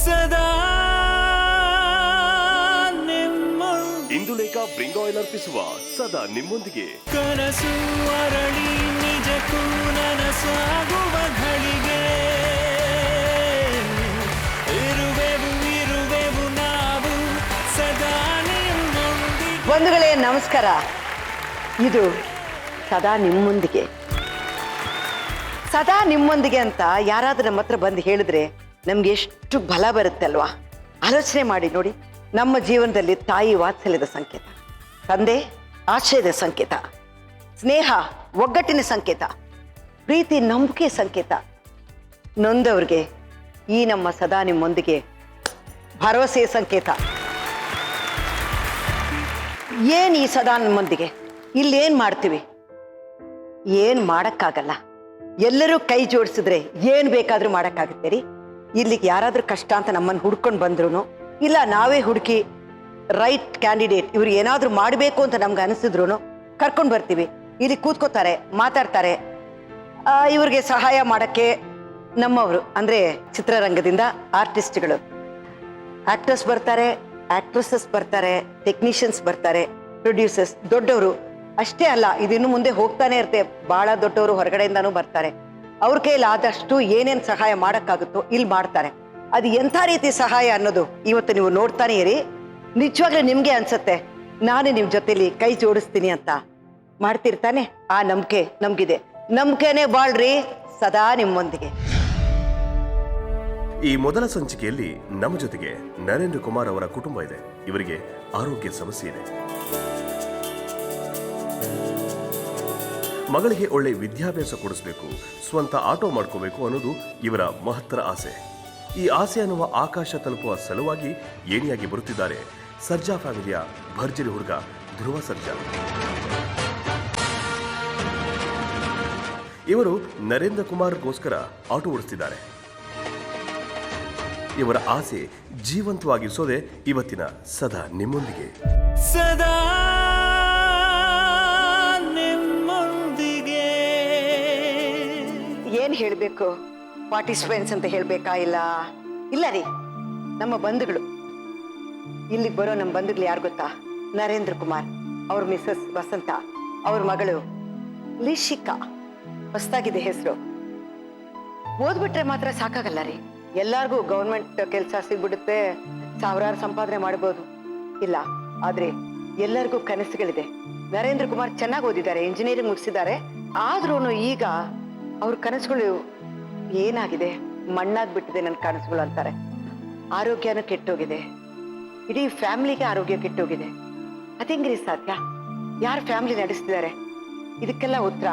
ಸದಾ ನಿಮ್ಮ Indulekha bring oil ಅರ್ಪಿಸುವ ಸದಾ ನಿಮ್ಮೊಂದಿಗೆ. ಕನಸು ಅರಳಿ ನಿಜಕ್ಕೂ ನನಸಾಗುವ ಘಳಿಗೆ ಇರುವೆವು ನಾವು ಸದಾ ನಿಮ್ಮೊಂದಿಗೆ. ಬಂಧುಗಳೇ ನಮಸ್ಕಾರ. ಇದು ಸದಾ ನಿಮ್ಮೊಂದಿಗೆ. ಸದಾ ನಿಮ್ಮೊಂದಿಗೆ ಅಂತ ಯಾರಾದ್ರೂ ನಮ್ಮ ಹತ್ರ ಬಂದು ಹೇಳಿದ್ರೆ ನಮ್ಗೆ ಎಷ್ಟು ಬಲ ಬರುತ್ತೆ ಅಲ್ವಾ? ಆಲೋಚನೆ ಮಾಡಿ ನೋಡಿ. ನಮ್ಮ ಜೀವನದಲ್ಲಿ ತಾಯಿ ವಾತ್ಸಲ್ಯದ ಸಂಕೇತ, ತಂದೆ ಆಶ್ರಯದ ಸಂಕೇತ, ಸ್ನೇಹ ಒಗ್ಗಟ್ಟಿನ ಸಂಕೇತ, ಪ್ರೀತಿ ನಂಬಿಕೆ ಸಂಕೇತ. ನೊಂದವ್ರಿಗೆ ಈ ನಮ್ಮ ಸದಾ ನಿಮ್ಮೊಂದಿಗೆ ಭರವಸೆಯ ಸಂಕೇತ. ಏನ್ ಈ ಸದಾ ನಿಮ್ಮೊಂದಿಗೆ? ಇಲ್ಲೇನ್ ಮಾಡ್ತೀವಿ? ಏನ್ ಮಾಡಕ್ಕಾಗಲ್ಲ. ಎಲ್ಲರೂ ಕೈ ಜೋಡಿಸಿದ್ರೆ ಏನ್ ಬೇಕಾದ್ರೂ ಮಾಡಕ್ಕಾಗುತ್ತೆ ರೀ. ಇಲ್ಲಿಗೆ ಯಾರಾದ್ರೂ ಕಷ್ಟ ಅಂತ ನಮ್ಮನ್ನು ಹುಡ್ಕೊಂಡು ಬಂದ್ರು, ಇಲ್ಲ ನಾವೇ ಹುಡುಕಿ ರೈಟ್ ಕ್ಯಾಂಡಿಡೇಟ್ ಇವ್ರು ಏನಾದ್ರೂ ಮಾಡಬೇಕು ಅಂತ ನಮ್ಗೆ ಅನಿಸಿದ್ರು ಕರ್ಕೊಂಡು ಬರ್ತೀವಿ. ಇಲ್ಲಿ ಕೂತ್ಕೋತಾರೆ, ಮಾತಾಡ್ತಾರೆ. ಇವ್ರಿಗೆ ಸಹಾಯ ಮಾಡಕ್ಕೆ ನಮ್ಮವರು ಅಂದ್ರೆ ಚಿತ್ರರಂಗದಿಂದ ಆರ್ಟಿಸ್ಟ್ಗಳು, ಆಕ್ಟರ್ಸ್ ಬರ್ತಾರೆ, ಆಕ್ಟ್ರೆಸಸ್ ಬರ್ತಾರೆ, ಟೆಕ್ನಿಷಿಯನ್ಸ್ ಬರ್ತಾರೆ, ಪ್ರೊಡ್ಯೂಸರ್ಸ್, ದೊಡ್ಡವರು ಅಷ್ಟೇ ಅಲ್ಲ, ಇದಿನ್ನು ಮುಂದೆ ಹೋಗ್ತಾನೆ ಇರುತ್ತೆ. ಬಹಳ ದೊಡ್ಡವರು ಹೊರಗಡೆಯಿಂದಾನು ಬರ್ತಾರೆ. ಅವ್ರ ಕೈಯಲ್ಲಿ ಆದಷ್ಟು ಏನೇನು ಸಹಾಯ ಮಾಡಕ್ಕಾಗುತ್ತೋ ಇಲ್ಲಿ ಮಾಡ್ತಾರೆ. ಅದು ಎಂಥ ರೀತಿ ಸಹಾಯ ಅನ್ನೋದು ಇವತ್ತು ನೀವು ನೋಡ್ತಾನೆ ಇರಿ. ನಿಜವಾಗ್ಲೂ ನಿಮ್ಗೆ ಅನ್ಸುತ್ತೆ ನಾನೇ ನಿಮ್ ಜೊತೆಲಿ ಕೈ ಜೋಡಿಸ್ತೀನಿ ಅಂತ. ಮಾಡ್ತಿರ್ತಾನೆ. ಆ ನಂಬಿಕೆ ನಮ್ಗಿದೆ. ನಂಬಿಕೆನೇ ಬಾಳ್ರಿ ಸದಾ ನಿಮ್ಮೊಂದಿಗೆ. ಈ ಮೊದಲ ಸಂಚಿಕೆಯಲ್ಲಿ ನಮ್ಮ ಜೊತೆಗೆ ನರೇಂದ್ರ ಕುಮಾರ್ ಅವರ ಕುಟುಂಬ ಇದೆ. ಇವರಿಗೆ ಆರೋಗ್ಯ ಸಮಸ್ಯೆ ಇದೆ. ಮಗಳಿಗೆ ಒಳ್ಳೆ ವಿದ್ಯಾಭ್ಯಾಸ ಕೊಡಿಸಬೇಕು, ಸ್ವಂತ ಆಟೋ ಮಾಡ್ಕೋಬೇಕು ಅನ್ನೋದು ಇವರ ಮಹತ್ತರ ಆಸೆ. ಈ ಆಸೆ ಅನ್ನುವ ಆಕಾಶ ತಲುಪುವ ಸಲುವಾಗಿ ಏಣಿಯಾಗಿ ಬರುತ್ತಿದ್ದಾರೆ ಸರ್ಜಾ ಫ್ಯಾಮಿಲಿಯ ಭರ್ಜರಿ ಹುಡುಗ ಧ್ರುವ ಸರ್ಜಾ. ಇವರು ನರೇಂದ್ರ ಕುಮಾರ್ಗೋಸ್ಕರ ಆಟೋ ಓಡಿಸ್ತಿದ್ದಾರೆ. ಇವರ ಆಸೆ ಜೀವಂತವಾಗಿಸೋದೆ ಇವತ್ತಿನ ಸದಾ ನಿಮ್ಮೊಂದಿಗೆ. ಸದಾ ನಿಮ್ಮೊಂದಿಗೆ. ಏನ್ ಹೇಳ್ಬೇಕು? ಪಾರ್ಟಿಸಿಪೆಂಟ್ಸ್ ಅಂತ ಹೇಳ್ಬೇಕಾ? ಇಲ್ಲ ರೀ, ನಮ್ಮ ಬಂಧುಗಳು. ಇಲ್ಲಿಗೆ ಬರೋ ನಮ್ಮ ಬಂಧುಗಳು ಯಾರು ಗೊತ್ತಾ? ನರೇಂದ್ರ ಕುಮಾರ್, ಅವ್ರ ಮಿಸಸ್ ವಸಂತ, ಅವ್ರ ಮಗಳು ಲಿಶಿಕಾ. ಹೊಸದಾಗಿದೆ ಹೆಸರು. ಓದ್ಬಿಟ್ರೆ ಮಾತ್ರ ಸಾಕಾಗಲ್ಲ ರೀ. ಎಲ್ಲಾರ್ಗೂ ಗೌರ್ಮೆಂಟ್ ಕೆಲಸ ಸಿಗ್ಬಿಡುತ್ತೆ, ಸಾವಿರಾರು ಸಂಪಾದನೆ ಮಾಡ್ಬೋದು. ಇಲ್ಲ, ಆದ್ರೆ ಎಲ್ಲರಿಗೂ ಕನಸುಗಳಿದೆ. ನರೇಂದ್ರ ಕುಮಾರ್ ಚೆನ್ನಾಗಿ ಓದಿದ್ದಾರೆ, ಇಂಜಿನಿಯರಿಂಗ್ ಮುಗಿಸಿದ್ದಾರೆ. ಆದ್ರೂ ಈಗ ಅವ್ರ ಕನಸುಗಳು ಏನಾಗಿದೆ, ಮಣ್ಣಾಗ್ಬಿಟ್ಟಿದೆ ನನ್ನ ಕನಸುಗಳು ಅಂತಾರೆ. ಆರೋಗ್ಯನೂ ಕೆಟ್ಟೋಗಿದೆ, ಇಡೀ ಫ್ಯಾಮಿಲಿಗೆ ಆರೋಗ್ಯ ಕೆಟ್ಟೋಗಿದೆ. ಅದೇಂಗ್ರಿ ಸಾಧ್ಯ? ಯಾರು ಫ್ಯಾಮಿಲಿ ನಡೆಸ್ತಿದ್ದಾರೆ? ಇದಕ್ಕೆಲ್ಲ ಉತ್ತರ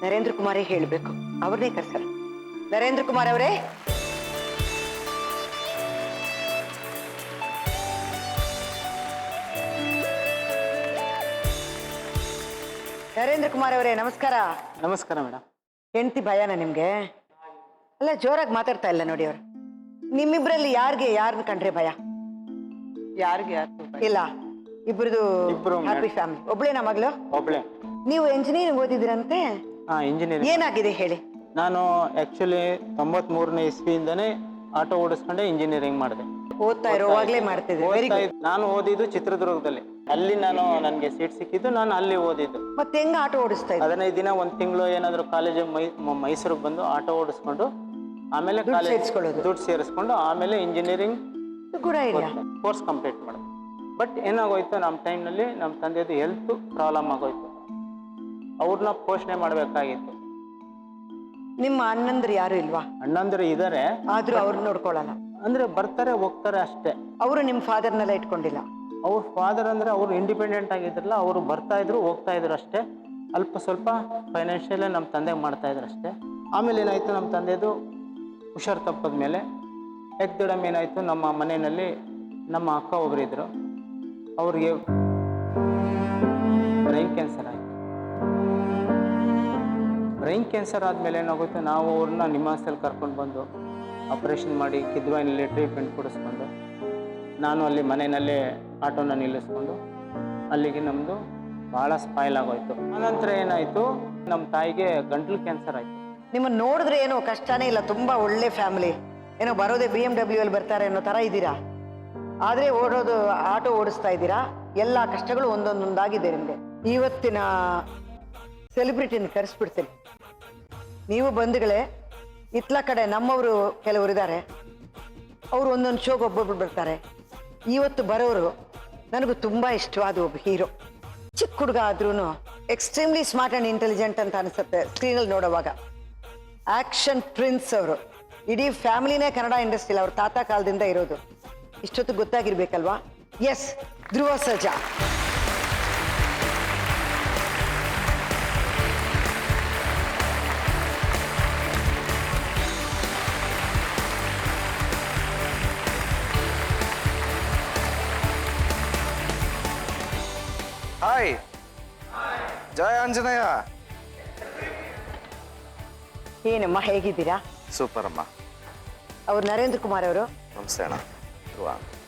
ನರೇಂದ್ರ ಕುಮಾರೇ ಹೇಳ್ಬೇಕು. ಅವ್ರನ್ನೇ ಕರ್ಸರ. ನರೇಂದ್ರ ಕುಮಾರ್ ಅವರೇ, ನರೇಂದ್ರ ಕುಮಾರ್ ಅವರೇ ನಮಸ್ಕಾರ. ನಮಸ್ಕಾರ ಮೇಡಮ್. ಹೆಂಡತಿ ಭಯನ ನಿಮ್ಗೆ? ಅಲ್ಲ, ಜೋರಾಗಿ ಮಾತಾಡ್ತಾ ಇಲ್ಲ ನೋಡಿ. ಅವ್ರು ನಿಮ್ಮಿಬ್ರಲ್ಲಿ ಯಾರನ್ನ ಕಂಡ್ರೆ ಭಯ? ಯಾರಿಗೆ? ಇಲ್ಲ, ಇಬ್ರದು ಇಬ್ರು ಹ್ಯಾಪಿ ಫ್ಯಾಮಿಲಿ. ಒಬ್ಳೇನಾ ಮಗಳು? ಒಬ್ಳೆ. ನೀವು ಇಂಜಿನಿಯರಿಂಗ್ ಓದಿದಿರಂತೆ? ಇಂಜಿನಿಯರಿಂಗ್. ಏನಾಗಿದೆ ಹೇಳಿ? ನಾನು ಆಕ್ಚುಲಿ 93ನೇ ಇಸ್ವಿಯಿಂದನೇ ಆಟೋ ಓಡಿಸ್ಕೊಂಡೆ ಇಂಜಿನಿಯರಿಂಗ್ ಮಾಡಿದೆ. ಓದ್ತಾ ಇರೋವಾಗ್ಲೇ ಮಾಡ್ತಿದ್ದೆ. Very good. ನಾನು ಓದಿದ್ದು ಚಿತ್ರದುರ್ಗದಲ್ಲಿ. ಅಲ್ಲಿ ನನಗೆ ಸೀಟ್ ಸಿಕ್ಕಿದ್ದು, ನಾನು ಅಲ್ಲಿ ಓದಿದ್ದು. ಮತ್ತೆ ಹೆಂಗ ಆಟೋ ಓಡಿಸ್ತಾ ಇದ್ದೆ? 15 ದಿನ 1 ತಿಂಗಳು ಏನಾದ್ರು ಕಾಲೇಜ್ ಮೈಸೂರಿಗೆ ಬಂದು ಆಟೋ ಓಡಿಸ್ಕೊಂಡು ಆಮೇಲೆ ಕಾಲೇಜ್ ದುಡ್ಡು ಸೇರಿಸ್ಕೊಂಡು ಆಮೇಲೆ ಇಂಜಿನಿಯರಿಂಗ್ ಕೂಡ ಇಲ್ಲ ಕೋರ್ಸ್ ಕಂಪ್ಲೀಟ್ ಮಾಡಿದೆ. ಬಟ್ ಏನಾಗೋಯ್ತು, ನಮ್ಮ ಟೈಮ್ನಲ್ಲಿ ನಮ್ಮ ತಂದೆದು ಹೆಲ್ತ್ ಪ್ರಾಬ್ಲಮ್ ಆಗೋಯ್ತು. ಅವ್ರನ್ನ ಪೋಷಣೆ ಮಾಡಬೇಕಾಗಿತ್ತು. ನಿಮ್ಮ ಅಣ್ಣಂದ್ರು ಯಾರು ಇಲ್ವಾ? ಅಣ್ಣಂದ್ರು ಇದಾರೆ, ಆದ್ರೂ ಅವ್ರು ನೋಡ್ಕೊಳ್ಳಲ್ಲ. ಅಂದ್ರೆ ಬರ್ತಾರೆ ಹೋಗ್ತಾರೆ ಅಷ್ಟೇ. ಅವರು ನಿಮ್ಮ ಫಾದರ್ನೆಲ್ಲ ಇಟ್ಕೊಂಡಿಲ್ಲ? ಅವ್ರ ಫಾದರ್ ಅಂದ್ರೆ ಅವರು ಇಂಡಿಪೆಂಡೆಂಟ್ ಆಗಿದ್ರಲ್ಲ, ಅವರು ಬರ್ತಾ ಇದ್ರು ಹೋಗ್ತಾ ಇದ್ರು ಅಷ್ಟೇ. ಅಲ್ಪ ಸ್ವಲ್ಪ ಫೈನಾನ್ಷಿಯಲ್ ನಮ್ಮ ತಂದೆಗೆ ಮಾಡ್ತಾ ಇದ್ರು ಅಷ್ಟೇ. ಆಮೇಲೆ ಏನಾಯ್ತು, ನಮ್ಮ ತಂದೆದು ಹುಷಾರು ತಪ್ಪದ ಮೇಲೆ ಎಕ್ದಡಮ್ ಏನಾಯ್ತು, ನಮ್ಮ ಮನೆಯಲ್ಲಿ ನಮ್ಮ ಅಕ್ಕ ಒಬ್ಬರಿದ್ರು, ಅವ್ರಿಗೆ ಬ್ರೈನ್ ಕ್ಯಾನ್ಸರ್ ಆಯಿತು. ಬ್ರೈನ್ ಕ್ಯಾನ್ಸರ್ ಆದಮೇಲೆ ಏನಾಗುತ್ತೆ, ನಾವು ಅವ್ರನ್ನ ನಿಮ್ಹಾನ್ಸಲ್ಲಿ ಕರ್ಕೊಂಡು ಬಂದು ಆಪ್ರೇಷನ್ ಮಾಡಿ ಕಿದ್ವಾಯಿನಲ್ಲಿ ಟ್ರೀಟ್ಮೆಂಟ್ ಕೊಡಿಸ್ಕೊಂಡು, ನಾನು ಅಲ್ಲಿ ಮನೆಯಲ್ಲೇ ಆಟೋನ ನಿಲ್ಲಿಸ್ಕೊಂಡು ಅಲ್ಲಿಗೆ ನಮ್ಮದು ಭಾಳ ಸ್ಪಾಯ್ಲ್ ಆಗೋಯ್ತು. ಆನಂತರ ಏನಾಯಿತು, ನಮ್ಮ ತಾಯಿಗೆ ಗಂಟ್ಲು ಕ್ಯಾನ್ಸರ್ ಆಯಿತು. ನಿಮ್ಮನ್ನು ನೋಡಿದ್ರೆ ಏನೋ ಕಷ್ಟನೇ ಇಲ್ಲ, ತುಂಬಾ ಒಳ್ಳೆ ಫ್ಯಾಮಿಲಿ. ಏನೋ ಬರೋದೇ BMW ಅಲ್ಲಿ ಬರ್ತಾರೆ ಅನ್ನೋ ಥರ ಇದ್ದೀರಾ. ಆದರೆ ಆಟೋ ಓಡಿಸ್ತಾ ಇದ್ದೀರಾ. ಎಲ್ಲ ಕಷ್ಟಗಳು ಒಂದೊಂದೊಂದಾಗಿದೆ ನಿಮಗೆ. ಇವತ್ತಿನ ಸೆಲೆಬ್ರಿಟಿನ ಕರೆಸ್ಬಿಡ್ತೀನಿ. ನೀವು ಬಂಧುಗಳೇ, ಇತ್ಲ ಕಡೆ ನಮ್ಮವರು ಕೆಲವರು ಇದ್ದಾರೆ. ಅವರು ಒಂದೊಂದು ಶೋಗೆ ಒಬ್ಬೊಬ್ರು ಬರ್ತಾರೆ. ಇವತ್ತು ಬರೋರು ನನಗೂ ತುಂಬ ಇಷ್ಟವಾದ ಒಬ್ಬ ಹೀರೋ. ಚಿಕ್ಕ ಹುಡುಗ ಆದ್ರೂ ಎಕ್ಸ್ಟ್ರೀಮ್ಲಿ ಸ್ಮಾರ್ಟ್ ಆ್ಯಂಡ್ ಇಂಟೆಲಿಜೆಂಟ್ ಅಂತ ಅನಿಸುತ್ತೆ ಸ್ಕ್ರೀನಲ್ಲಿ ನೋಡೋವಾಗ. ಆಕ್ಷನ್ ಪ್ರಿನ್ಸ್ ಅವರು. ಇಡೀ ಫ್ಯಾಮಿಲಿನೇ ಕನ್ನಡ ಇಂಡಸ್ಟ್ರಿಯಲ್ಲಿ ಅವ್ರ ತಾತ ಕಾಲದಿಂದ ಇರೋದು. ಇಷ್ಟೊತ್ತು ಗೊತ್ತಾಗಿರ್ಬೇಕಲ್ವಾ? ಎಸ್, ಧ್ರುವ ಸರ್ಜಾ. ಹಾಯ್, ಜಯ ಆಂಜನೇಯ. ಏನಮ್ಮ, ಹೇಗಿದ್ದೀರಾ? ಸೂಪರ್ ಅಮ್ಮ. ಅವ್ರು ನರೇಂದ್ರ ಕುಮಾರ್ ಅವರು. ನಮಸ್ತೆ ಅಣ್ಣ.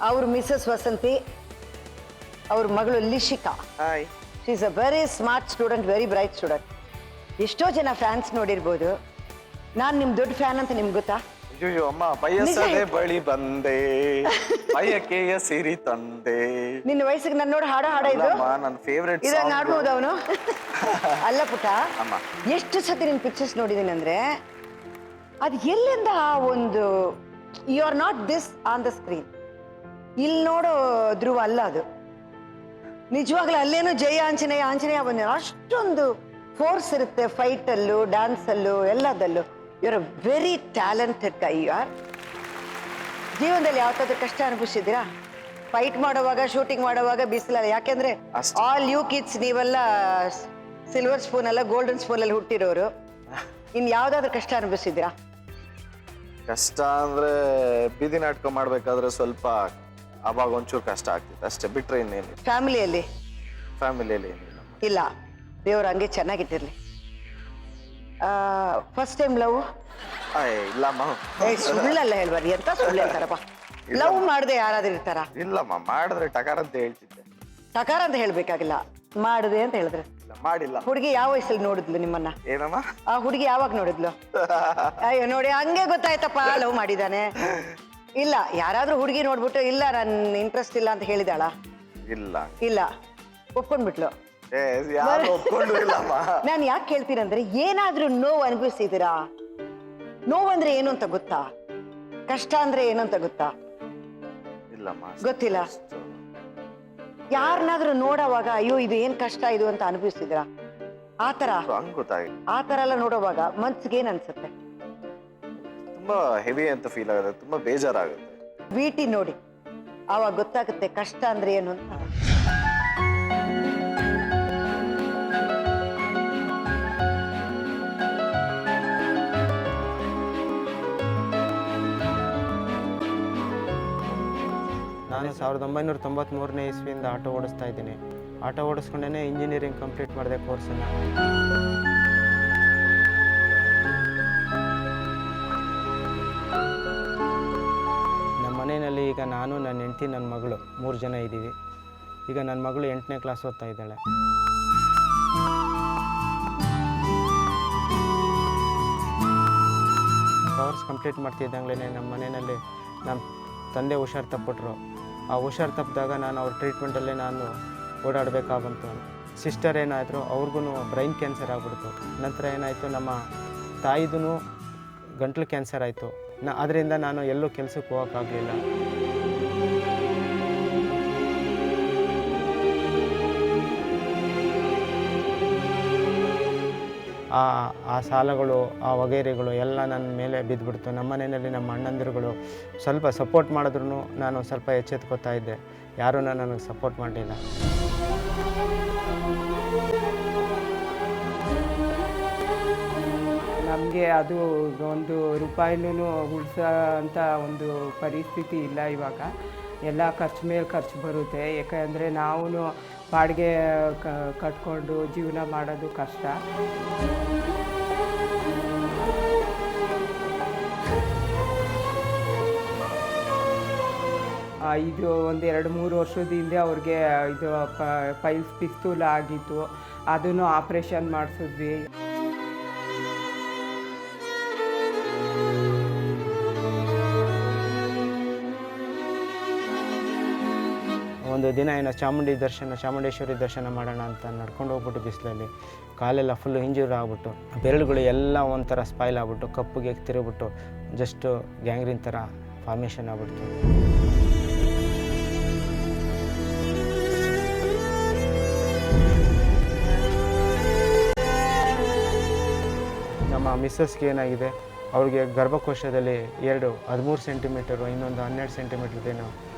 ಅವರು ಮಿಸಸ್ ವಸಂತಿ, ಅವ್ರ ಮಗಳು Lishika. Hi. She is a very smart student, very bright student. ಎಷ್ಟೋ ಜನ ಫ್ಯಾನ್ಸ್ ನೋಡಿರ್ಬೋದು. ನಾನು ನಿಮ್ಮ ದೊಡ್ಡ ಫ್ಯಾನ್ ಅಂತ ನಿಮ್ಗೆ ಗೊತ್ತಾ? ಅಯ್ಯೋ ಅಮ್ಮ, ಬಯಸದೆ ಬಳಿ ಬಂದೆ, ಬಯಕೆಯ ಸಿರಿ ತಂದೆ. ನಿನ್ನ ವಯಸ್ಸಿಗೆ ನನ್ನ ನೋಡಿ ಹಾಡ ಇದು ನನ್ನ ಫೇವ್ರೆಟ್. ಇದಂಗ ಆಡ್ಬೋದು ಅವನು. ಅಲ್ಲ ಪುಟ್ಟ, ಅಮ್ಮ, ಎಷ್ಟು ಸತಿ ನಿನ್ನ ಪಿಕ್ಚರ್ಸ್ ನೋಡಿದ್ದೀನಿ ಅಂದ್ರೆ, ಅದು ಎಲ್ಲಿಂದ ಒಂದು you are not this on the screen. ಇಲ್ಲಿ ನೋಡೋ ಧ್ರುವ ಅಲ್ಲ ಅದು. ನಿಜವಾಗ್ಲೂ ಅಲ್ಲೇನೋ ಜಯ ಆಂಜನೇಯ ಆಂಜನೇಯ ಬಂದ ಅಷ್ಟೊಂದು ಫೋರ್ಸ್ ಇರುತ್ತೆ ಫೈಟಲ್ಲೂ, ಡ್ಯಾನ್ಸಲ್ಲೂ, ಎಲ್ಲದಲ್ಲೂ. You are a very talented guy. You are. ಜೀವನದಲ್ಲಿ ಯಾವತ್ತಾದ್ರೂ ಕಷ್ಟ ಅನುಭವಿಸಿದ್ದೀರಾ? ಫೈಟ್ ಮಾಡೋವಾಗ, ಶೂಟಿಂಗ್ ಮಾಡೋವಾಗ ಬಿಸಿಲಲ್ಲ. ಯಾಕೆಂದ್ರೆ ಆಲ್ ಯು ಕಿಡ್ಸ್ ನೀವೆಲ್ಲ ಸಿಲ್ವರ್ ಸ್ಪೂನ್ ಅಲ್ಲ, ಗೋಲ್ಡನ್ ಸ್ಪೂನ್ ಅಲ್ಲಿ ಹುಟ್ಟಿರೋರು. ಇನ್ ಯಾವ್ದಾದ್ರು ಕಷ್ಟ ಅನುಭವಿಸಿದ್ದೀರಾ? ಕಷ್ಟ ಅಂದ್ರೆ ಬೀದಿ ನಾಟಕ ಮಾಡ್ಬೇಕಾದ್ರೆ ಸ್ವಲ್ಪ ಅವಾಗ ಒಂಚೂರು ಕಷ್ಟ ಆಗ್ತಿತ್ತು ಅಷ್ಟೇ, ಬಿಟ್ರೆ ಇನ್ನೇನಿಲ್ಲ. ಫ್ಯಾಮಿಲಿಯಲ್ಲಿ ಏನಿಲ್ಲ. ಇಲ್ಲ, ದೇವ್ರು ಹಂಗೆ ಚೆನ್ನಾಗಿಟ್ಟಿರ್ಲಿ. First time love? ಇಲ್ಲಮ್ಮ. ಸುಳ್ಳಲ್ಲ ಹೇಳ್ಬಾರ್ದು. ಎಂತ ಸುಳ್ಳು ಹೇಳ್ತಾರಪ್ಪ. ಲವ್ ಮಾಡದೆ ಯಾರಾದ್ರೂ ಇರ್ತಾರ? ಇಲ್ಲಮ್ಮ, ಮಾಡಿದ್ರೆ ಟಕಾರ ಅಂತ ಹೇಳ್ತಿದ್ದೆ. ಟಕಾರ ಅಂತ ಹೇಳ್ಬೇಕಾಗಿಲ್ಲ, ಮಾಡಿದೆ ಅಂತ ಹೇಳಿದ್ರೆ. ಮಾಡಿಲ್ಲ. ಹುಡುಗಿ ಯಾವ ವಯಸ್ಸಲ್ಲಿ ನೋಡಿದ್ಲು ನಿಮ್ಮನ್ನ? ಏನಮ್ಮ? ಆ ಹುಡುಗಿ ಯಾವಾಗ ನೋಡಿದ್ಲು? ಅಯ್ಯೋ ನೋಡಿ, ಹಂಗೆ ಗೊತ್ತಾಯ್ತಪ್ಪ ಲವ್ ಮಾಡಿದಾನೆ. ಇಲ್ಲ, ಯಾರಾದ್ರೂ ಹುಡುಗಿ ನೋಡ್ಬಿಟ್ಟು ಇಲ್ಲ ನನ್ನ ಇಂಟ್ರೆಸ್ಟ್ ಇಲ್ಲ ಅಂತ ಹೇಳಿದಾಳ? ಇಲ್ಲ, ಒಪ್ಕೊಂಡ್ಬಿಟ್ಲು. ನಾನು ಯಾಕೆ ಕೇಳ್ತೀನಂದ್ರೆ, ಏನಾದ್ರೂ ನೋವು ಅನುಭವಿಸಿದ್ದೀರಾ? ನೋವಂದ್ರೆ ಏನು ಅಂತ ಗೊತ್ತಾ? ಕಷ್ಟ ಅಂದ್ರೆ ಏನು ಅಂತ ಗೊತ್ತಾ? ಗೊತ್ತಿಲ್ಲ. ಯಾರನ್ನಾದ್ರೂ ನೋಡೋವಾಗ ಅಯ್ಯೋ ಇದು ಏನ್ ಕಷ್ಟ ಇದು ಅಂತ ಅನುಭವಿಸಿದ್ರ? ಆ ತರ ಎಲ್ಲ ನೋಡೋವಾಗ ಮನ್ಸಿಗೆ ಏನ್ ಅನ್ಸುತ್ತೆ? ತುಂಬಾ ಹೆವಿ ಅಂತ ಫೀಲ್ ಆಗುತ್ತೆ, ತುಂಬಾ ಬೇಜಾರಾಗುತ್ತೆ. ವೀಟಿ ನೋಡಿ, ಆವಾಗ ಗೊತ್ತಾಗುತ್ತೆ ಕಷ್ಟ ಅಂದ್ರೆ ಏನು ಅಂತ. ನಾನು 1993ನೇ ಇಸ್ವಿಯಿಂದ ಆಟೋ ಓಡಿಸ್ತಾ ಇದ್ದೀನಿ. ಆಟೋ ಓಡಿಸ್ಕೊಂಡೇ ಇಂಜಿನಿಯರಿಂಗ್ ಕಂಪ್ಲೀಟ್ ಮಾಡಿದೆ ಕೋರ್ಸನ್ನು. ನಮ್ಮ ಮನೆಯಲ್ಲಿ ಈಗ ನಾನು, ನನ್ನ ಹೆಂಡತಿ, ನನ್ನ ಮಗಳು 3 ಜನ ಇದ್ದೀವಿ. ಈಗ ನನ್ನ ಮಗಳು 8ನೇ ಕ್ಲಾಸ್ ಓದ್ತಾ ಇದ್ದಾಳೆ. ಕೋರ್ಸ್ ಕಂಪ್ಲೀಟ್ ಮಾಡ್ತಿದ್ದಂಗ್ಲೇ ನಮ್ಮ ಮನೆಯಲ್ಲಿ ನಮ್ಮ ತಂದೆ ಹುಷಾರು ತಪ್ಪಿಟ್ರು. ಆ ಹುಷಾರು ತಪ್ಪಿದಾಗ ನಾನು ಅವ್ರ ಟ್ರೀಟ್ಮೆಂಟಲ್ಲೇ ನಾನು ಓಡಾಡಬೇಕಾಗ್ಬಂತು. ಸಿಸ್ಟರ್ ಏನಾಯಿತು, ಅವ್ರಿಗೂ ಬ್ರೈನ್ ಕ್ಯಾನ್ಸರ್ ಆಗ್ಬಿಡ್ತು. ನಂತರ ಏನಾಯಿತು, ನಮ್ಮ ತಾಯಿದೂ ಗಂಟ್ಲು ಕ್ಯಾನ್ಸರ್ ಆಯಿತು. ಅದರಿಂದ ನಾನು ಎಲ್ಲೂ ಕೆಲಸಕ್ಕೆ ಹೋಗೋಕ್ಕಾಗಲಿಲ್ಲ. ಆ ಸಾಲಗಳು, ಆ ವಗೇರೆಗಳು ಎಲ್ಲ ನನ್ನ ಮೇಲೆ ಬಿದ್ದುಬಿಡ್ತು. ನಮ್ಮ ಮನೆಯಲ್ಲಿ ನಮ್ಮ ಅಣ್ಣಂದಿರುಗಳು ಸ್ವಲ್ಪ ಸಪೋರ್ಟ್ ಮಾಡಿದ್ರು ನಾನು ಸ್ವಲ್ಪ ಎಚ್ಚೆತ್ಕೋತಾ ಇದ್ದೆ. ಯಾರೂ ನನಗೆ ಸಪೋರ್ಟ್ ಮಾಡಲಿಲ್ಲ. ನಮಗೆ ಅದು ಒಂದು ರೂಪಾಯಿನೂ ಉಳಿಸೋ ಅಂಥ ಒಂದು ಪರಿಸ್ಥಿತಿ ಇಲ್ಲ ಇವಾಗ. ಎಲ್ಲ ಖರ್ಚು ಮೇಲೆ ಖರ್ಚು ಬರುತ್ತೆ. ಯಾಕೆಂದರೆ ನಾವು ಬಾಡಿಗೆ ಕಟ್ಕೊಂಡು ಜೀವನ ಮಾಡೋದು ಕಷ್ಟ. ಇದು ಒಂದು 2-3 ವರ್ಷದ ಹಿಂದೆ ಅವ್ರಿಗೆ ಇದು ಪೈಲ್ಸ್ ಪಿಸ್ತೂಲ ಆಗಿತ್ತು. ಅದನ್ನು ಆಪ್ರೇಷನ್ ಮಾಡಿಸಿದ್ವಿ. ಒಂದು ದಿನ ಏನೋ ಚಾಮುಂಡೇಶ್ವರಿ ದರ್ಶನ ಮಾಡೋಣ ಅಂತ ನಡ್ಕೊಂಡು ಹೋಗ್ಬಿಟ್ಟು ಬಿಸಿಲಲ್ಲಿ ಕಾಲೆಲ್ಲ ಫುಲ್ಲು ಇಂಜೂರ್ ಆಗ್ಬಿಟ್ಟು ಬೆರಳುಗಳು ಎಲ್ಲ ಒಂಥರ ಸ್ಪಾಯ್ಲ್ ಆಗ್ಬಿಟ್ಟು ಕಪ್ಪುಗೆ ತಿರುಗ್ಬಿಟ್ಟು ಜಸ್ಟು ಗ್ಯಾಂಗ್ರೀನ್ ಥರ ಫಾರ್ಮೇಷನ್ ಆಗ್ಬಿಡ್ತು. ನಮ್ಮ ಮಿಸ್ಸಸ್ಗೆ ಏನಾಗಿದೆ, ಅವ್ರಿಗೆ ಗರ್ಭಕೋಶದಲ್ಲಿ 13 ಸೆಂಟಿಮೀಟರು, ಇನ್ನೊಂದು 12 ಸೆಂಟಿಮೀಟರ್ದೇನು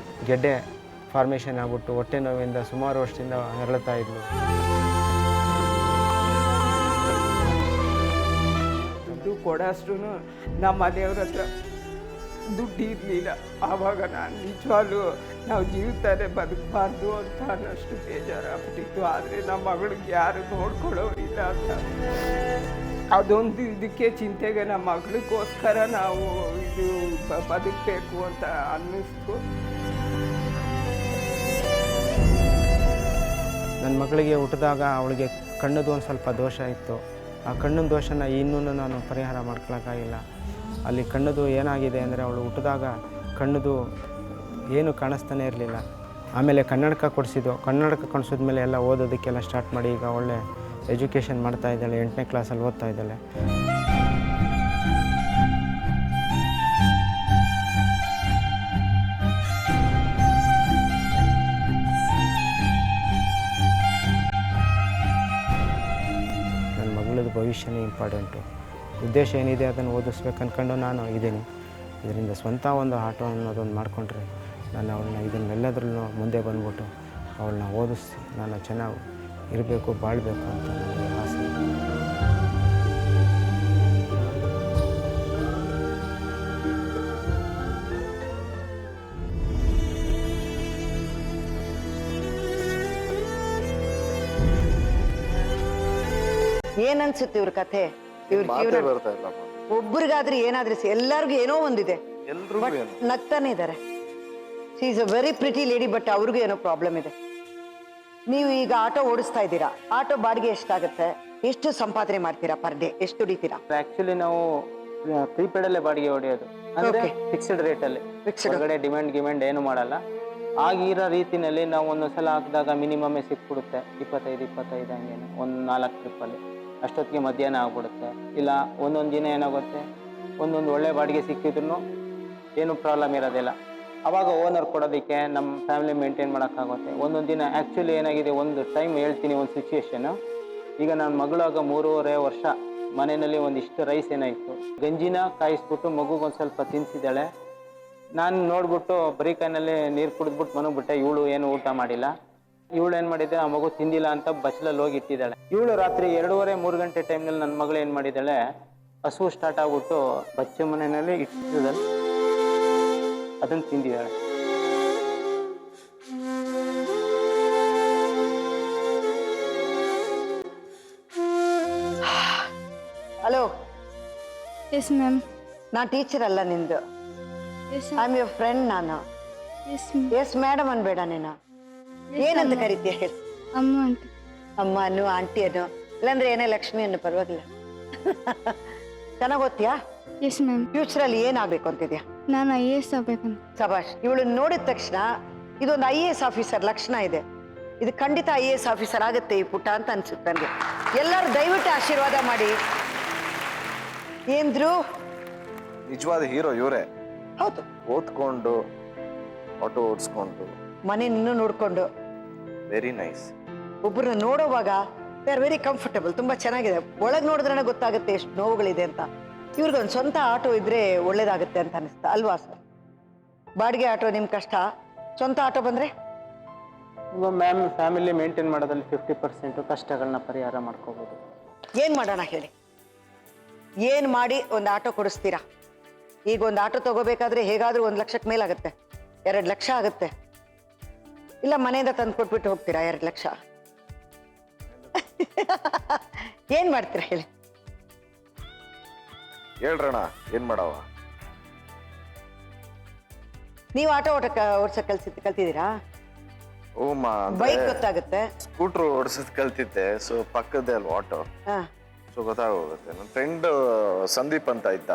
ಗೆಡ್ಡೆ ಫಾರ್ಮೇಷನ್ ಆಗ್ಬಿಟ್ಟು ಹೊಟ್ಟೆ ನೋವಿಂದ ಸುಮಾರು ವರ್ಷದಿಂದ ನರಳುತ್ತಾ ಇದ್ಲು. ದುಡ್ಡು ಕೊಡೋಷ್ಟು ನಮ್ಮ ಮನೆಯವ್ರ ಹತ್ರ ದುಡ್ಡು ಇರಲಿಲ್ಲ. ಆವಾಗ ನಾನು ನಿಜವಾಗ್ಲೂ ನಾವು ಜೀವಿತಾನೆ ಬದುಕಬಾರ್ದು ಅಂತ ಅನ್ನೋಷ್ಟು ಬೇಜಾರಾಗ್ಬಿಟ್ಟಿತ್ತು. ಆದರೆ ನಮ್ಮ ಮಗಳಿಗೆ ಯಾರು ನೋಡ್ಕೊಳ್ಳೋರಿಲ್ಲ ಅಂತ ಅದೊಂದು ಇದಕ್ಕೆ ಚಿಂತೆಗೆ ನಮ್ಮ ಮಗಳಿಗೋಸ್ಕರ ನಾವು ಇದು ಬದುಕಬೇಕು ಅಂತ ಅನ್ನಿಸ್ತು. ನನ್ನ ಮಗಳಿಗೆ ಹುಟ್ಟಿದಾಗ ಅವಳಿಗೆ ಕಣ್ಣದು ಒಂದು ಸ್ವಲ್ಪ ದೋಷ ಇತ್ತು. ಆ ಕಣ್ಣಿನ ದೋಷನ ಇನ್ನೂ ನಾನು ಪರಿಹಾರ ಮಾಡ್ಕೊಳಕ್ಕಾಗಿಲ್ಲ. ಅಲ್ಲಿ ಕಣ್ಣದು ಏನಾಗಿದೆ ಅಂದರೆ ಅವಳು ಹುಟ್ಟಿದಾಗ ಕಣ್ಣದು ಏನು ಕಾಣಿಸ್ತಾನೆ ಇರಲಿಲ್ಲ. ಆಮೇಲೆ ಕನ್ನಡಕ ಕೊಡಿಸಿದ್ದು, ಕನ್ನಡಕ ಕೊಡಿಸಿದ್ಮೇಲೆ ಎಲ್ಲ ಓದೋದಕ್ಕೆಲ್ಲ ಸ್ಟಾರ್ಟ್ ಮಾಡಿ ಈಗ ಒಳ್ಳೆ ಎಜುಕೇಷನ್ ಮಾಡ್ತಾ ಇದ್ದಾಳೆ, 8ನೇ ಕ್ಲಾಸಲ್ಲಿ ಓದ್ತಾ ಇದ್ದಾಳೆ. ನನ್ನ ಮಗಳದ್ದು ಭವಿಷ್ಯನೇ ಇಂಪಾರ್ಟೆಂಟು. ಉದ್ದೇಶ ಏನಿದೆ ಅದನ್ನು ಓದಿಸ್ಬೇಕು ಅಂದ್ಕೊಂಡು ನಾನು ಇದ್ದೀನಿ. ಇದರಿಂದ ಸ್ವಂತ ಒಂದು ಆಟೋ ಅನ್ನೋದೊಂದು ಮಾಡಿಕೊಂಡ್ರೆ ನಾನು ಅವಳನ್ನ ಇದನ್ನೆಲ್ಲದ್ರಲ್ಲೂ ಮುಂದೆ ಬಂದ್ಬಿಟ್ಟು ಅವಳನ್ನ ಓದಿಸಿ ನಾನು ಚೆನ್ನಾಗಿ ಇರಬೇಕು, ಬಾಳಬೇಕು ಅಂತ ನನಗೆ ಆಸೆ. ಏನನ್ಸುತ್ತೆ ಇವ್ರ ಕಥೆ, ಇವ್ರ ಜೀವನ? ಬರ್ತಾ ಇಲ್ಲ ಒಬ್ರಿಗಾದ್ರೂ ಏನಾದ್ರೂ ಎಲ್ಲರಿಗೂ ಏನೋ ಒಂದಿದೆ, ಎಲ್ರಿಗೂ ಬಟ್ ನಗ್ತಾನೆ ಇದ್ದಾರೆ. She is a very pretty lady, but ಅವ್ರಿಗೂ ಏನೋ ಪ್ರಾಬ್ಲಮ್ ಇದೆ. ನೀವು ಈಗ ಆಟೋ ಓಡಿಸ್ತಾ ಇದ್ದೀರಾ, ಆಟೋ ಬಾಡಿಗೆ ಎಷ್ಟಾಗುತ್ತೆ, ಎಷ್ಟು ಸಂಪಾದನೆ ಮಾಡ್ತೀರಾ ಪರ್ ಡೇ, ಎಷ್ಟು ದುಡಿತೀರಾ? ಆ್ಯಕ್ಚುಲಿ ನಾವು ಪ್ರೀಪೇಡಲ್ಲೇ ಬಾಡಿಗೆ ಹೊಡೆಯೋದು, ಅಂದರೆ ಫಿಕ್ಸ್ಡ್ ರೇಟಲ್ಲಿ, ಹೊರಗಡೆ ಡಿಮ್ಯಾಂಡ್ ಏನು ಮಾಡಲ್ಲ. ಆಗಿರೋ ರೀತಿಯಲ್ಲಿ ನಾವು ಒಂದೊಂದು ಸಲ ಹಾಕಿದಾಗ ಮಿನಿಮಮ್ಮೇ ಸಿಕ್ಬಿಡುತ್ತೆ, 25 ಹಂಗೇನು ಒಂದು 4 ಟ್ರಿಪ್ಪಲ್ಲಿ. ಅಷ್ಟೊತ್ತಿಗೆ ಮಧ್ಯಾಹ್ನ ಆಗ್ಬಿಡುತ್ತೆ. ಇಲ್ಲ ಒಂದೊಂದು ದಿನ ಏನಾಗುತ್ತೆ, ಒಂದೊಂದು ಒಳ್ಳೆ ಬಾಡಿಗೆ ಸಿಕ್ಕಿದ್ರು ಏನು ಪ್ರಾಬ್ಲಮ್ ಇರೋದಿಲ್ಲ. ಆವಾಗ ಓನರ್ ಕೊಡೋದಕ್ಕೆ ನಮ್ಮ ಫ್ಯಾಮಿಲಿ ಮೇಂಟೈನ್ ಮಾಡೋಕ್ಕಾಗುತ್ತೆ. ಒಂದೊಂದು ದಿನ ಆ್ಯಕ್ಚುಲಿ ಏನಾಗಿದೆ, ಒಂದು ಟೈಮ್ ಹೇಳ್ತೀನಿ, ಒಂದು ಸಿಚುವೇಶನು. ಈಗ ನನ್ನ ಮಗಳಾಗ 3.5 ವರ್ಷ ಮನೆಯಲ್ಲಿ ಒಂದಿಷ್ಟು ರೈಸ್ ಏನಾಯಿತು, ಗಂಜಿನ ಕಾಯಿಸ್ಬಿಟ್ಟು ಮಗುಗೊಂದು ಸ್ವಲ್ಪ ತಿನ್ನಿಸಿದ್ದಾಳೆ. ನಾನು ನೋಡ್ಬಿಟ್ಟು ಬರೀ ಕೈನಲ್ಲಿ ನೀರು ಕುಡಿದ್ಬಿಟ್ಟು ಮನಗ್ಬಿಟ್ಟೆ. ಇವಳು ಏನು ಊಟ ಮಾಡಿಲ್ಲ. ಇವಳು ಏನು ಮಾಡಿದ್ದೆ, ಆ ಮಗು ತಿಂದಿಲ್ಲ ಅಂತ ಬಚ್ಚಲಲ್ಲಿ ಹೋಗಿ ಇಟ್ಟಿದ್ದಾಳೆ. ಇವಳು ರಾತ್ರಿ 2:30-3 ಗಂಟೆ ಟೈಮ್ನಲ್ಲಿ ನನ್ನ ಮಗಳು ಏನು ಮಾಡಿದ್ದಾಳೆ, ಹಸು ಸ್ಟಾರ್ಟ್ ಆಗ್ಬಿಟ್ಟು ಬಚ್ಚ ಮನೆಯಲ್ಲಿ ಇಟ್ಟಿದ್ದಾಳೆ, ಅದನ್ನು ತಿಂದಿದ್ದಾಳೆ. Hello, yes ma'am. ನಾನು ಟೀಚರ್ ಅಲ್ಲ ನಿಂದು, yes I am your friend. ನಾನು ಎಸ್ ಎಸ್ ಮೇಡಮ್ ಅನ್ಬೇಡ, ನೀನು ಏನಂತ ಕರಿತೀಯ ಹೇಳಿ? ಅಮ್ಮ ಅಂತ. ಅಮ್ಮ ಅನ್ನು, ಆಂಟಿ ಅನ್ನು, ಇಲ್ಲಾಂದ್ರೆ ಏನೇ ಲಕ್ಷ್ಮಿ ಅನ್ನು, ಪರವಾಗಿಲ್ಲ. ಚೆನ್ನಾಗಿ ಓದ್ತೀಯಾ? Yes ma'am. ಫ್ಯೂಚರಲ್ಲಿ ಏನಾಗಬೇಕು ಅಂತಿದ್ಯಾ? ನಾನು IAS ಆಗ್ಬೇಕಂತ. ಸಭಾಷ್. ಇವಳು ನೋಡಿದ ತಕ್ಷಣ ಇದೊಂದು IAS ಆಫೀಸರ್ ಲಕ್ಷಣ ಇದೆ, ಇದು ಖಂಡಿತ IAS ಆಫೀಸರ್ ಆಗುತ್ತೆ ಈ ಪುಟ್ಟ ಅಂತ ಅನ್ಸುತ್ತೆ ನನಗೆ. ಎಲ್ಲರೂ ದಯವಿಟ್ಟು ಆಶೀರ್ವಾದ ಮಾಡಿ. ಏನ್ರು ನಿಜವಾದ ಹೀರೋ ಇವರೇ. ಹೌದು, ಓದ್ಕೊಂಡು ಆಟೋ ಓಡಿಸ್ಕೊಂಡು ಮನೆ ಇನ್ನೂ ನೋಡ್ಕೊಂಡು ವೆರಿ ನೈಸ್. ಒಬ್ಬರನ್ನ ನೋಡೋವಾಗ ದೇ ಆರ್ ವೆರಿ ಕಂಫರ್ಟಬಲ್, ತುಂಬಾ ಚೆನ್ನಾಗಿದೆ. ಒಳಗೆ ನೋಡಿದ್ರೆ ಗೊತ್ತಾಗುತ್ತೆ ಎಷ್ಟು ನೋವುಗಳಿದೆ ಅಂತ. ಇವ್ರಿಗೊಂದು ಸ್ವಂತ ಆಟೋ ಇದ್ರೆ ಒಳ್ಳೇದಾಗುತ್ತೆ ಅಂತ ಅನಿಸ್ತಾ ಅಲ್ವಾ ಸರ್? ಬಾಡಿಗೆ ಆಟೋ ನಿಮ್ ಕಷ್ಟ, ಸ್ವಂತ ಆಟೋ ಬಂದ್ರೆ ಇವಾಗ ಮ್ಯಾಮ್ ಫ್ಯಾಮಿಲಿ ಮೇಂಟೈನ್ ಮಾಡೋದ್ರಲ್ಲಿ 50% ಕಷ್ಟಗಳನ್ನ ಪರಿಹಾರ ಮಾಡ್ಕೋಬೋದು. ಏನ್ ಮಾಡೋಣ ಹೇಳಿ? ಏನ್ ಮಾಡಿ ಒಂದು ಆಟೋ ಕೊಡಿಸ್ತೀರಾ? ಈಗ ಒಂದು ಆಟೋ ತಗೋಬೇಕಾದ್ರೆ ಹೇಗಾದ್ರೂ 1 ಲಕ್ಷಕ್ಕೆ ಮೇಲಾಗುತ್ತೆ, 2 ಲಕ್ಷ ಆಗುತ್ತೆ. ಇಲ್ಲ ಮನೆಯಿಂದ ತಂದು ಕೊಟ್ಬಿಟ್ಟು ಹೋಗ್ತೀರಾ 2 ಲಕ್ಷ? ಏನ್ ಮಾಡ್ತೀರಾ ಹೇಳಿ? ಹೇಳ್ರಣ, ಏನ್ ಮಾಡವ? ನೀವು ಆಟೋ ಓಡ್ಸಕ್ ಕಲ್ತಿದ್ದೀರಾ? ಓಮ ಬೈಕ್ ಗೊತ್ತಾಗುತ್ತೆ, ಸ್ಕೂಟ್ರ್ ಓಡಿಸೋದ್ ಕಲ್ತಿದ್ದೆ. ಸೊ ಪಕ್ಕದೇ ಅಲ್ವಾ ಆಟೋ, ಹಾ. ಸೊ ಗೊತ್ತಾಗೋಗುತ್ತೆ. ನನ್ನ ಫ್ರೆಂಡ್ ಸಂದೀಪ್ ಅಂತ ಇದ್ದ,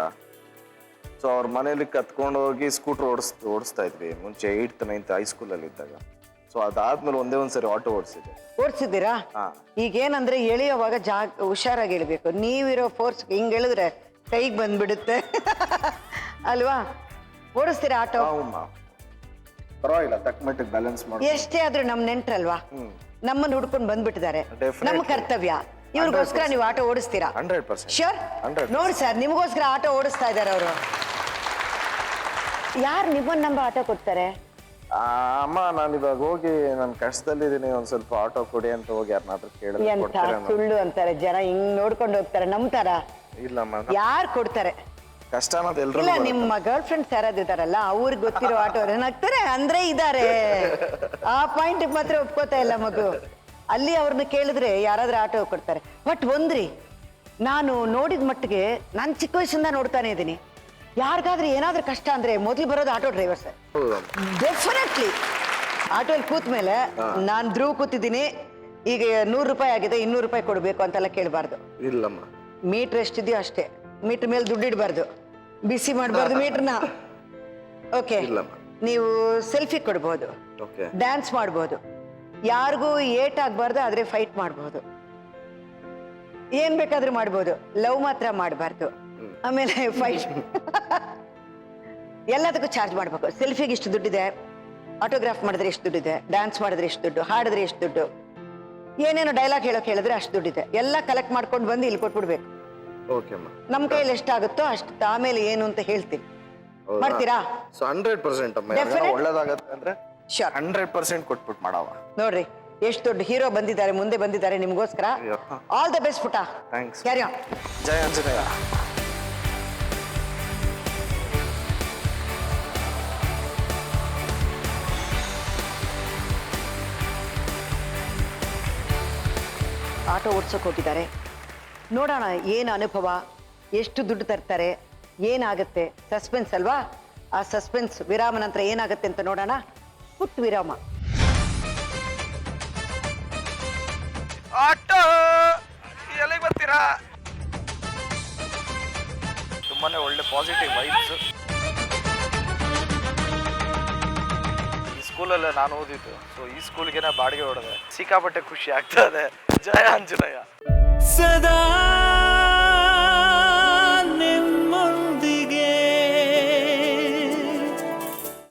ಸೊ ಅವ್ರ ಮನೇಲಿ ಕತ್ಕೊಂಡು ಹೋಗಿ ಸ್ಕೂಟ್ರ್ ಓಡಿಸ್ತಾ ಇದ್ವಿ ಮುಂಚೆ 8th 9th ಹೈಸ್ಕೂಲಲ್ಲಿ ಇದ್ದಾಗ. ಸೊ ಅದಾದ್ಮೇಲೆ ಒಂದೇ ಒಂದ್ಸರಿ ಆಟೋ ಓಡಿಸಿದೆ. ಓಡಿಸಿದ್ದೀರಾ? ಹಾ. ಈಗೇನಂದ್ರೆ ಎಳೆಯುವಾಗ ಹುಷಾರಾಗಿ ಎಳಿಬೇಕು. ನೀವಿರೋ ಫೋರ್ಸ್ ಹಿಂಗ್ ಎಳೆದ್ರೆ ಕೈಗೆ ಬಂದ್ಬಿಡುತ್ತೆ ಅಲ್ವಾ? ಓಡಿಸ್ತೀರಾ ಆಟೋ? ಪರವಾಗಿಲ್ಲ, ತಕ್ಕ ಮಟ್ಟಿಗೆ ಬ್ಯಾಲೆನ್ಸ್ ಮಾಡಿ. ಎಷ್ಟೇ ಆದ್ರೂ ನಮ್ ನೆಂಟ್ರಲ್ವಾ, ನಮ್ಮನ್ನ ಹುಡ್ಕೊಂಡು ಬಂದ್ಬಿಟ್ಟಿದ್ದಾರೆ. Definitely. ನಮ್ಮ ಕರ್ತವ್ಯ. ಇವ್ರಿಗೋಸ್ಕರ ನೀವು ಆಟೋ ಓಡಿಸ್ತೀರಾ? 100%. ಶೋರ್? 100%. ನೋಡಿ ಸರ್, ನಿಮಗೋಸ್ಕರ ಆಟೋ ಓಡಿಸ್ತಾ ಇದ್ದಾರೆ ಅವರು. ಯಾರು ನಿಮ್ಮನ್ನ ನಂಬ ಆಟೋ ಕೊಡ್ತಾರೆ? ಅಮ್ಮ, ನಾನು ಇವಾಗ ಹೋಗಿ ನಾನು ಕಷ್ಟದಲ್ಲಿದ್ದೀನಿ, ಒಂದ್ ಸ್ವಲ್ಪ ಆಟೋ ಕೊಡಿ ಅಂತ ಹೋಗಿ ಯಾರನ್ನಾದ್ರೂ ಕೇಳಿದ್ರೆ ಎಂತ ಕೊಡ್ತಾರೆ? ಸುಳ್ಳು ಅಂತಾರೆ ಜನ, ಹಿಂಗ್ ನೋಡ್ಕೊಂಡು ಹೋಗ್ತಾರೆ. ನಂಬ್ತಾರ? ಇಲ್ಲಮ್ಮ, ಯಾರು ಕೊಡ್ತಾರೆ? ಕಷ್ಟ ಅನ್ನೋದು ಎಲ್ರು. ಇಲ್ಲ, ನಿಮ್ಮ ಗರ್ಲ್ ಫ್ರೆಂಡ್ಸ್ ಯಾರಾದ್ರು ಇದಾರಲ್ಲ, ಅವ್ರಿಗೆ ಗೊತ್ತಿರೋ ಆಟೋ ಏನಾಗ್ತಾರೆ ಅಂದ್ರೆ ಇದಾರೆ. ಆ ಪಾಯಿಂಟ್ ಮಾತ್ರ ಒಪ್ಕೋತಾ ಇಲ್ಲ ಮಗು. ಅಲ್ಲಿ ಅವ್ರನ್ನ ಕೇಳಿದ್ರೆ ಯಾರಾದ್ರೂ ಆಟೋ ಕೊಡ್ತಾರೆ. ಬಟ್ ಒಂದ್ರಿ, ನಾನು ನೋಡಿದ ಮಟ್ಟಿಗೆ ನಾನು ಚಿಕ್ಕ ವಯಸ್ಸಿಂದ ನೋಡ್ತಾನೆ ಇದ್ದೀನಿ, ಯಾರಿಗಾದ್ರೂ ಏನಾದ್ರೂ ಕಷ್ಟ ಅಂದ್ರೆ ಮೊದಲು ಬರೋದು ಆಟೋ ಡ್ರೈವರ್ಸ್. ಡೆಫಿನೆಟ್ಲಿ. ಆಟೋಲ್ಲಿ ಕೂತ ಮೇಲೆ ನಾನು ಧ್ರುವ ಕೂತಿದ್ದೀನಿ, ಈಗ 100 ರೂಪಾಯಿ ಆಗಿದೆ, 200 ರೂಪಾಯಿ ಕೊಡ್ಬೇಕು ಅಂತೆಲ್ಲ ಕೇಳಬಾರ್ದು. ಇಲ್ಲಮ್ಮ, ಮೀಟರ್ ಎಷ್ಟಿದೆಯೋ ಅಷ್ಟೇ, ಮೀಟರ್ ಮೇಲೆ ದುಡ್ಡು ಇಡಬಾರ್ದು, ಬಿಸಿ ಮಾಡಬಾರ್ದು ಮೀಟರ್ನ. ಓಕೆ, ನೀವು ಸೆಲ್ಫಿ ಕೊಡ್ಬೋದು, ಡ್ಯಾನ್ಸ್ ಮಾಡ್ಬೋದು, ಯಾರಿಗೂ ಏಟ್ ಆಗ್ಬಾರ್ದು, ಆದ್ರೆ ಫೈಟ್ ಮಾಡ್ಬೋದು, ಏನ್ ಬೇಕಾದ್ರೂ ಮಾಡ್ಬೋದು. ಲವ್ ಮಾತ್ರ ಮಾಡಬಾರ್ದು. ಆಮೇಲೆ ಫೈಟ್ ಎಲ್ಲದಕ್ಕೂ ಚಾರ್ಜ್ ಮಾಡ್ಬೇಕು. ಸೆಲ್ಫಿಗೆ ಇಷ್ಟು ದುಡ್ಡಿದೆ, ಆಟೋಗ್ರಾಫ್ ಮಾಡಿದ್ರೆ ಎಷ್ಟು ದುಡ್ಡಿದೆ, ಡ್ಯಾನ್ಸ್ ಮಾಡಿದ್ರೆ ಎಷ್ಟು ದುಡ್ಡು, ಹಾಡಿದ್ರೆ ಎಷ್ಟು ದುಡ್ಡು, ಏನೇನೋ ಡೈಲಾಗ್ ಹೇಳೋಕೆ ಹೇಳಿದ್ರೆ ಅಷ್ಟು ದುಡ್ಡಿದೆ. ಎಲ್ಲ ಕಲೆಕ್ಟ್ ಮಾಡ್ಕೊಂಡು ಬಂದು ಇಲ್ಲಿ ಕೊಟ್ಬಿಡ್ಬೇಕು. ನಮ್ಮ ಕೈಯಲ್ಲಿ ಎಷ್ಟಾಗುತ್ತೋ ಅಷ್ಟು, ಆಮೇಲೆ ಏನು ಅಂತ ಹೇಳ್ತೀನಿ. ಮಾಡ್ತೀರಾ? 100% ಅಮ್ಮ, ಒಳ್ಳೇದಾಗತ್ತೆ ಅಂದ್ರೆ 100% ಕೊಟ್ಬಿಟ್ಟು ಮಾಡವ. ನೋಡ್ರಿ ಎಷ್ಟು ದೊಡ್ಡ ಹೀರೋ ಬಂದಿದ್ದಾರೆ, ಮುಂದೆ ಬಂದಿದ್ದಾರೆ ನಿಮ್ಗೋಸ್ಕರ. ಆಲ್ ದ ಬೆಸ್ಟ್ ಪುಟ. ಥ್ಯಾಂಕ್ಸ್. Carry on. ಜಯ ಆಂಜನೇಯ. ಆಟೋ ಓಡ್ಸೋಕೆ ಹೋಗಿದ್ದಾರೆ. ನೋಡೋಣ ಏನು ಅನುಭವ, ಎಷ್ಟು ದುಡ್ಡು ತರ್ತಾರೆ, ಏನಾಗುತ್ತೆ. ಸಸ್ಪೆನ್ಸ್ ಅಲ್ವಾ? ಆ ಸಸ್ಪೆನ್ಸ್ ವಿರಾಮ ನಂತರ ಏನಾಗುತ್ತೆ ಅಂತ ನೋಡೋಣ. ಪುಟ್ ವಿರಾಮ. ಆಟೋ ಎಲ್ಲಿಗೆ ಬರ್ತೀರಾ? ತುಂಬಾನೇ ಒಳ್ಳೆ ಪಾಸಿಟಿವ್ ವೈಬ್ಸ್. ಈ ಸ್ಕೂಲಲ್ಲೇ ನಾನು ಓದಿದ್ದು, ಸೊ ಈ ಸ್ಕೂಲ್ಗೆ ಬಾಡಿಗೆ ಹೊಡೆದೆ. ಸಿಕ್ಕಾಪಟ್ಟೆ ಖುಷಿ ಆಗ್ತಾ ಇದೆ. ಜಯ ಆಂಜನೇಯ. ಸದಾ